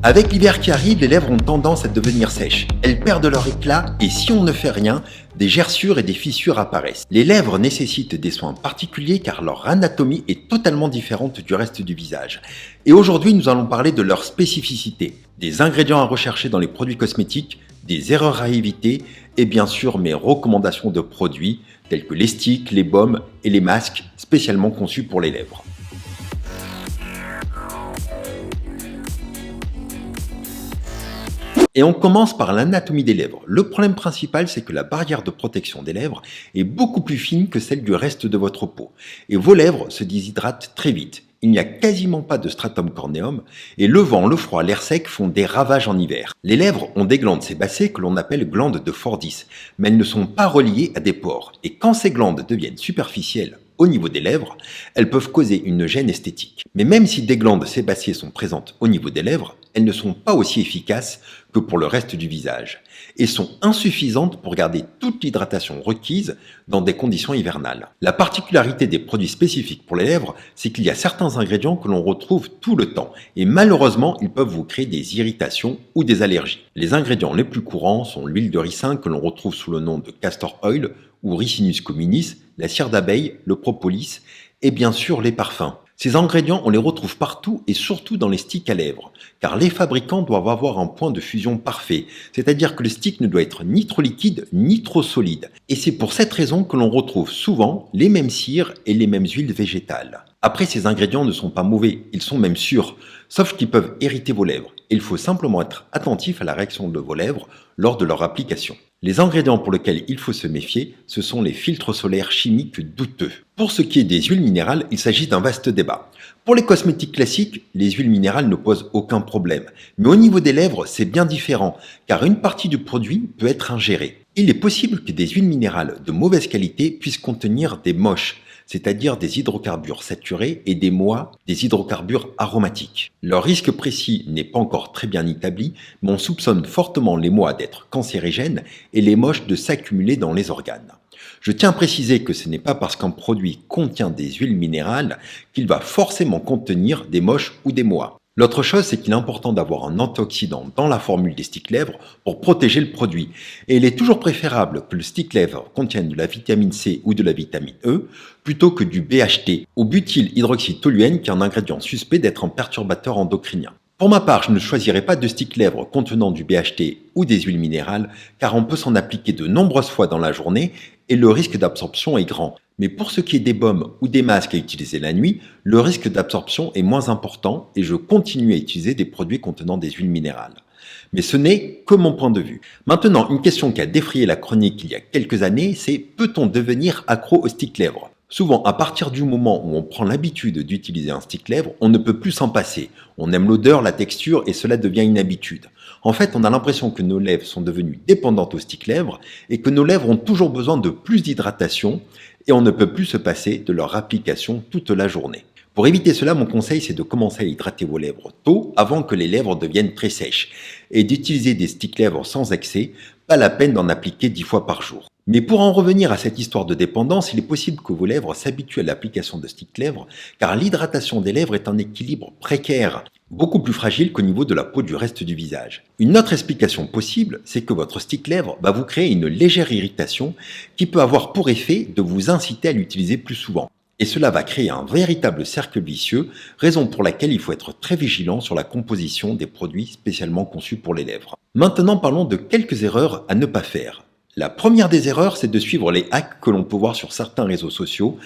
Avec l'hiver qui arrive, les lèvres ont tendance à devenir sèches. Elles perdent leur éclat et si on ne fait rien, des gerçures et des fissures apparaissent. Les lèvres nécessitent des soins particuliers car leur anatomie est totalement différente du reste du visage. Et aujourd'hui, nous allons parler de leur spécificité, des ingrédients à rechercher dans les produits cosmétiques, des erreurs à éviter et bien sûr mes recommandations de produits tels que les sticks, les baumes et les masques spécialement conçus pour les lèvres. Et on commence par l'anatomie des lèvres. Le problème principal, c'est que la barrière de protection des lèvres est beaucoup plus fine que celle du reste de votre peau. Et vos lèvres se déshydratent très vite. Il n'y a quasiment pas de stratum corneum et le vent, le froid, l'air sec font des ravages en hiver. Les lèvres ont des glandes sébacées que l'on appelle glandes de Fordyce, mais elles ne sont pas reliées à des pores. Et quand ces glandes deviennent superficielles au niveau des lèvres, elles peuvent causer une gêne esthétique. Mais même si des glandes sébacées sont présentes au niveau des lèvres, elles ne sont pas aussi efficaces que pour le reste du visage et sont insuffisantes pour garder toute l'hydratation requise dans des conditions hivernales. La particularité des produits spécifiques pour les lèvres, c'est qu'il y a certains ingrédients que l'on retrouve tout le temps et malheureusement, ils peuvent vous créer des irritations ou des allergies. Les ingrédients les plus courants sont l'huile de ricin que l'on retrouve sous le nom de castor oil ou Ricinus communis, la cire d'abeille, le propolis et bien sûr les parfums. Ces ingrédients, on les retrouve partout et surtout dans les sticks à lèvres, car les fabricants doivent avoir un point de fusion parfait, c'est-à-dire que le stick ne doit être ni trop liquide ni trop solide. Et c'est pour cette raison que l'on retrouve souvent les mêmes cires et les mêmes huiles végétales. Après, ces ingrédients ne sont pas mauvais, ils sont même sûrs, sauf qu'ils peuvent irriter vos lèvres. Il faut simplement être attentif à la réaction de vos lèvres lors de leur application. Les ingrédients pour lesquels il faut se méfier, ce sont les filtres solaires chimiques douteux. Pour ce qui est des huiles minérales, il s'agit d'un vaste débat. Pour les cosmétiques classiques, les huiles minérales ne posent aucun problème. Mais au niveau des lèvres, c'est bien différent, car une partie du produit peut être ingérée. Il est possible que des huiles minérales de mauvaise qualité puissent contenir des MOSH, c'est-à-dire des hydrocarbures saturés et des MOA, des hydrocarbures aromatiques. Leur risque précis n'est pas encore très bien établi, mais on soupçonne fortement les MOA d'être cancérigènes et les MOSH de s'accumuler dans les organes. Je tiens à préciser que ce n'est pas parce qu'un produit contient des huiles minérales qu'il va forcément contenir des MOSH ou des MOA. L'autre chose, c'est qu'il est important d'avoir un antioxydant dans la formule des sticks lèvres pour protéger le produit. Et il est toujours préférable que le stick lèvres contienne de la vitamine C ou de la vitamine E plutôt que du BHT ou butylhydroxytoluène qui est un ingrédient suspect d'être un perturbateur endocrinien. Pour ma part, je ne choisirai pas de stick lèvres contenant du BHT ou des huiles minérales car on peut s'en appliquer de nombreuses fois dans la journée et le risque d'absorption est grand. Mais pour ce qui est des baumes ou des masques à utiliser la nuit, le risque d'absorption est moins important et je continue à utiliser des produits contenant des huiles minérales. Mais ce n'est que mon point de vue. Maintenant, une question qui a défrayé la chronique il y a quelques années, c'est peut-on devenir accro aux stick lèvres ? Souvent, à partir du moment où on prend l'habitude d'utiliser un stick lèvres, on ne peut plus s'en passer. On aime l'odeur, la texture et cela devient une habitude. En fait, on a l'impression que nos lèvres sont devenues dépendantes aux stick lèvres et que nos lèvres ont toujours besoin de plus d'hydratation et on ne peut plus se passer de leur application toute la journée. Pour éviter cela, mon conseil c'est de commencer à hydrater vos lèvres tôt avant que les lèvres deviennent très sèches et d'utiliser des sticks lèvres sans excès, pas la peine d'en appliquer 10 fois par jour. Mais pour en revenir à cette histoire de dépendance, il est possible que vos lèvres s'habituent à l'application de stick lèvres car l'hydratation des lèvres est un équilibre précaire, beaucoup plus fragile qu'au niveau de la peau du reste du visage. Une autre explication possible, c'est que votre stick lèvres va vous créer une légère irritation qui peut avoir pour effet de vous inciter à l'utiliser plus souvent. Et cela va créer un véritable cercle vicieux, raison pour laquelle il faut être très vigilant sur la composition des produits spécialement conçus pour les lèvres. Maintenant parlons de quelques erreurs à ne pas faire. La première des erreurs, c'est de suivre les hacks que l'on peut voir sur certains réseaux sociaux,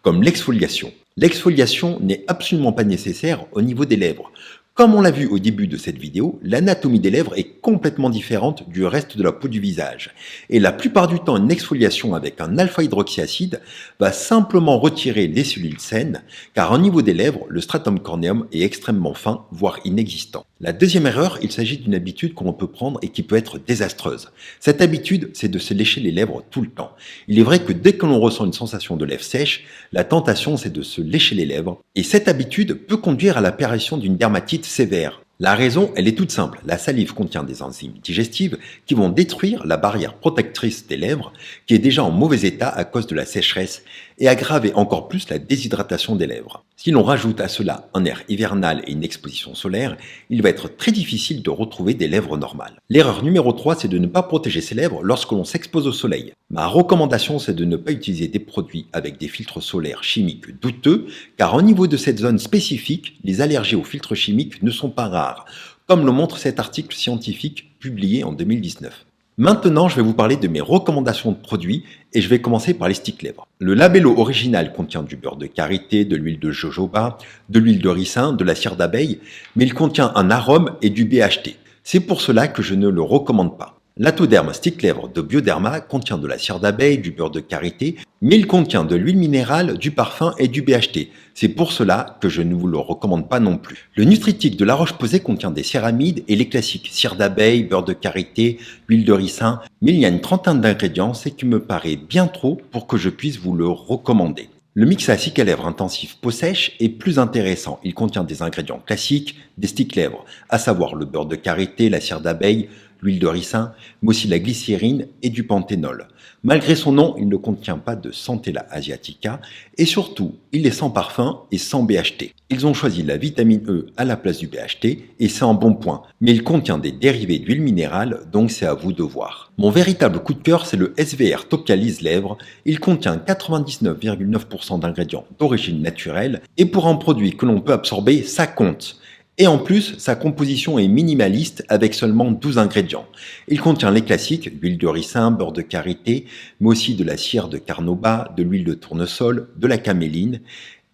comme l'exfoliation. L'exfoliation n'est absolument pas nécessaire au niveau des lèvres. Comme on l'a vu au début de cette vidéo, l'anatomie des lèvres est complètement différente du reste de la peau du visage. Et la plupart du temps, une exfoliation avec un alpha-hydroxyacide va simplement retirer les cellules saines, car au niveau des lèvres, le stratum corneum est extrêmement fin, voire inexistant. La deuxième erreur, il s'agit d'une habitude qu'on peut prendre et qui peut être désastreuse. Cette habitude, c'est de se lécher les lèvres tout le temps. Il est vrai que dès que l'on ressent une sensation de lèvres sèches, la tentation c'est de se lécher les lèvres. Et cette habitude peut conduire à l'apparition d'une dermatite sévère. La raison, elle est toute simple. La salive contient des enzymes digestives qui vont détruire la barrière protectrice des lèvres, qui est déjà en mauvais état à cause de la sécheresse, et aggraver encore plus la déshydratation des lèvres. Si l'on rajoute à cela un air hivernal et une exposition solaire, il va être très difficile de retrouver des lèvres normales. L'erreur numéro 3, c'est de ne pas protéger ses lèvres lorsque l'on s'expose au soleil. Ma recommandation, c'est de ne pas utiliser des produits avec des filtres solaires chimiques douteux, car au niveau de cette zone spécifique, les allergies aux filtres chimiques ne sont pas rares, comme le montre cet article scientifique publié en 2019. Maintenant, je vais vous parler de mes recommandations de produits et je vais commencer par les sticks lèvres. Le labello original contient du beurre de karité, de l'huile de jojoba, de l'huile de ricin, de la cire d'abeille, mais il contient un arôme et du BHT. C'est pour cela que je ne le recommande pas. L'Atoderm Stick Lèvres de Bioderma contient de la cire d'abeille, du beurre de karité, mais il contient de l'huile minérale, du parfum et du BHT. C'est pour cela que je ne vous le recommande pas non plus. Le Nutritique de La Roche-Posay contient des céramides et les classiques cire d'abeille, beurre de karité, huile de ricin, mais il y a une trentaine d'ingrédients, ce qui me paraît bien trop pour que je puisse vous le recommander. Le mix à stick à lèvres intensif peau sèche est plus intéressant. Il contient des ingrédients classiques des sticks lèvres, à savoir le beurre de karité, la cire d'abeille, l'huile de ricin, mais aussi la glycérine et du panthénol. Malgré son nom, il ne contient pas de Centella asiatica et surtout, il est sans parfum et sans BHT. Ils ont choisi la vitamine E à la place du BHT et c'est un bon point, mais il contient des dérivés d'huile minérale, donc c'est à vous de voir. Mon véritable coup de cœur, c'est le SVR Topicalise Lèvres. Il contient 99,9% d'ingrédients d'origine naturelle et pour un produit que l'on peut absorber, ça compte. Et en plus, sa composition est minimaliste avec seulement 12 ingrédients. Il contient les classiques, huile de ricin, beurre de karité, mais aussi de la cire de carnauba, de l'huile de tournesol, de la caméline,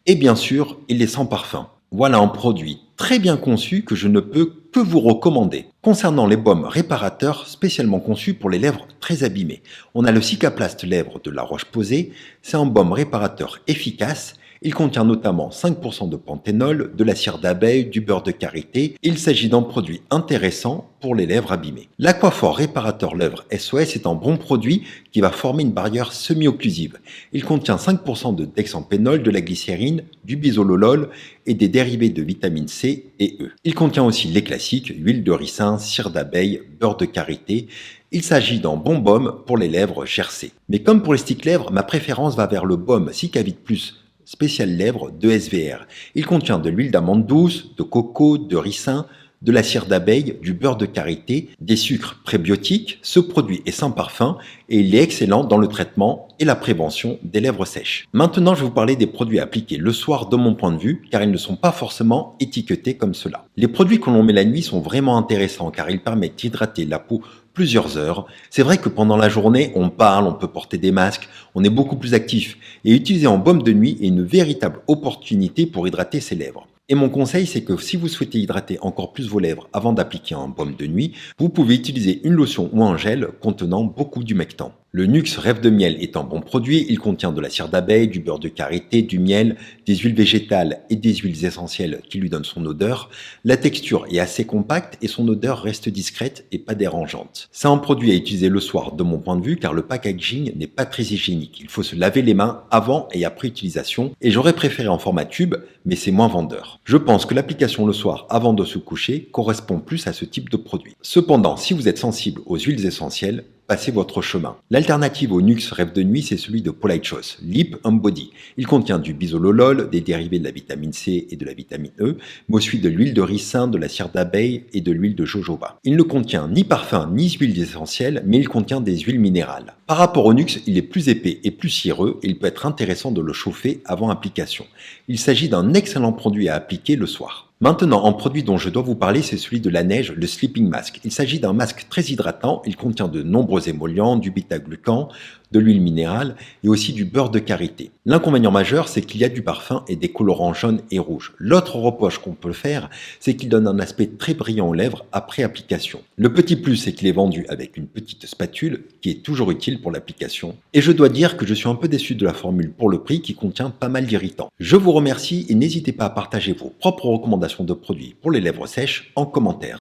et bien sûr, il est sans parfum. Voilà un produit très bien conçu que je ne peux que vous recommander. Concernant les baumes réparateurs spécialement conçus pour les lèvres très abîmées, on a le Cicaplast Lèvres de La Roche-Posay. C'est un baume réparateur efficace. Il contient notamment 5% de panthénol, de la cire d'abeille, du beurre de karité. Il s'agit d'un produit intéressant pour les lèvres abîmées. L'Aquaphor Réparateur Lèvres SOS est un bon produit qui va former une barrière semi-occlusive. Il contient 5% de dexamphénol, de la glycérine, du bisololol et des dérivés de vitamine C et E. Il contient aussi les classiques, huile de ricin, cire d'abeille, beurre de karité. Il s'agit d'un bon baume pour les lèvres gercées. Mais comme pour les sticks lèvres, ma préférence va vers le baume Cicavit Plus spécial lèvres de SVR. Il contient de l'huile d'amande douce, de coco, de ricin, de la cire d'abeille, du beurre de karité, des sucres prébiotiques. Ce produit est sans parfum et il est excellent dans le traitement et la prévention des lèvres sèches. Maintenant, je vais vous parler des produits à appliquer le soir de mon point de vue, car ils ne sont pas forcément étiquetés comme cela. Les produits que l'on met la nuit sont vraiment intéressants car ils permettent d'hydrater la peau plusieurs heures. C'est vrai que pendant la journée, on parle, on peut porter des masques, on est beaucoup plus actif et utiliser en baume de nuit est une véritable opportunité pour hydrater ses lèvres. Et mon conseil, c'est que si vous souhaitez hydrater encore plus vos lèvres avant d'appliquer un baume de nuit, vous pouvez utiliser une lotion ou un gel contenant beaucoup d'humectant. Le Nux Rêve de Miel est un bon produit, il contient de la cire d'abeille, du beurre de karité, du miel, des huiles végétales et des huiles essentielles qui lui donnent son odeur. La texture est assez compacte et son odeur reste discrète et pas dérangeante. C'est un produit à utiliser le soir de mon point de vue car le packaging n'est pas très hygiénique. Il faut se laver les mains avant et après utilisation et j'aurais préféré en format tube mais c'est moins vendeur. Je pense que l'application le soir avant de se coucher correspond plus à ce type de produit. Cependant, si vous êtes sensible aux huiles essentielles, passez votre chemin. L'alternative au Nux Rêve de Nuit, c'est celui de Polite Choice, Lip Body. Il contient du bisololol, des dérivés de la vitamine C et de la vitamine E, mais aussi de l'huile de ricin, de la cire d'abeille et de l'huile de jojoba. Il ne contient ni parfum ni huiles essentielles, mais il contient des huiles minérales. Par rapport au Nux, il est plus épais et plus cireux et il peut être intéressant de le chauffer avant application. Il s'agit d'un excellent produit à appliquer le soir. Maintenant, un produit dont je dois vous parler, c'est celui de la neige, le Sleeping Mask. Il s'agit d'un masque très hydratant, il contient de nombreux émollients, du bêta-glucan, de l'huile minérale et aussi du beurre de karité. L'inconvénient majeur, c'est qu'il y a du parfum et des colorants jaunes et rouges. L'autre reproche qu'on peut faire, c'est qu'il donne un aspect très brillant aux lèvres après application. Le petit plus, c'est qu'il est vendu avec une petite spatule qui est toujours utile pour l'application. Et je dois dire que je suis un peu déçu de la formule pour le prix qui contient pas mal d'irritants. Je vous remercie et n'hésitez pas à partager vos propres recommandations de produits pour les lèvres sèches en commentaire.